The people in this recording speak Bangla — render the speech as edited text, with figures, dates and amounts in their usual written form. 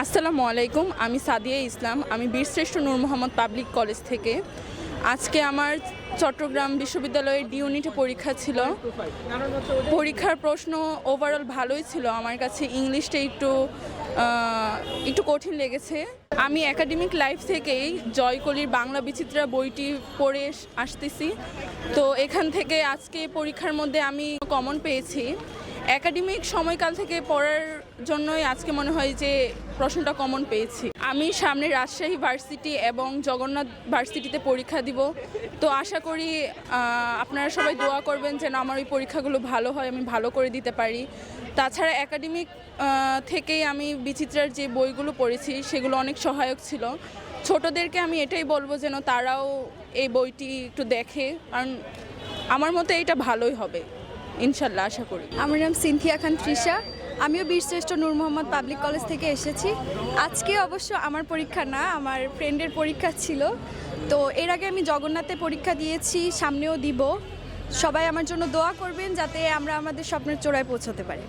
আসসালামু আলাইকুম, আমি সাদিয়া ইসলাম। আমি বীরশ্রেষ্ঠ নূর মোহাম্মদ পাবলিক কলেজ থেকে। আজকে আমার চট্টগ্রাম বিশ্ববিদ্যালয়ের ডি ইউনিটে পরীক্ষা ছিল। পরীক্ষার প্রশ্ন ওভারঅল ভালোই ছিল। আমার কাছে ইংলিশটা একটু কঠিন লেগেছে। আমি একাডেমিক লাইফ থেকেই জয়কলির বাংলা বিচিত্রা বইটি পড়ে আসতেছি। তো এখান থেকে আজকে পরীক্ষার মধ্যে আমি কমন পেয়েছি। একাডেমিক সময়কাল থেকে পড়ার জন্যই আজকে মনে হয় যে প্রশ্নটা কমন পেয়েছি। আমি সামনে রাজশাহী ভার্সিটি এবং জগন্নাথ ভার্সিটিতে পরীক্ষা দিব। তো আশা করি আপনারা সবাই দোয়া করবেন যেন আমার ওই পরীক্ষাগুলো ভালো হয়, আমি ভালো করে দিতে পারি। তাছাড়া একাডেমিক থেকেই আমি বিচিত্রার যে বইগুলো পড়েছি সেগুলো অনেক সহায়ক ছিল। ছোটদেরকে আমি এটাই বলবো যেন তারাও এই বইটি একটু দেখে, কারণ আমার মতে এটা ভালোই হবে ইনশাল্লাহ, আশা করি। আমার নাম সিনথিয়া খান তৃষা। আমিও বীরশ্রেষ্ঠ নূর মোহাম্মদ পাবলিক কলেজ থেকে এসেছি। আজকে অবশ্য আমার পরীক্ষা না, আমার ফ্রেন্ডের পরীক্ষা ছিল। তো এর আগে আমি জগন্নাথে পরীক্ষা দিয়েছি, সামনেও দিব। সবাই আমার জন্য দোয়া করবেন যাতে আমরা আমাদের স্বপ্নের চূড়ায় পৌঁছতে পারি।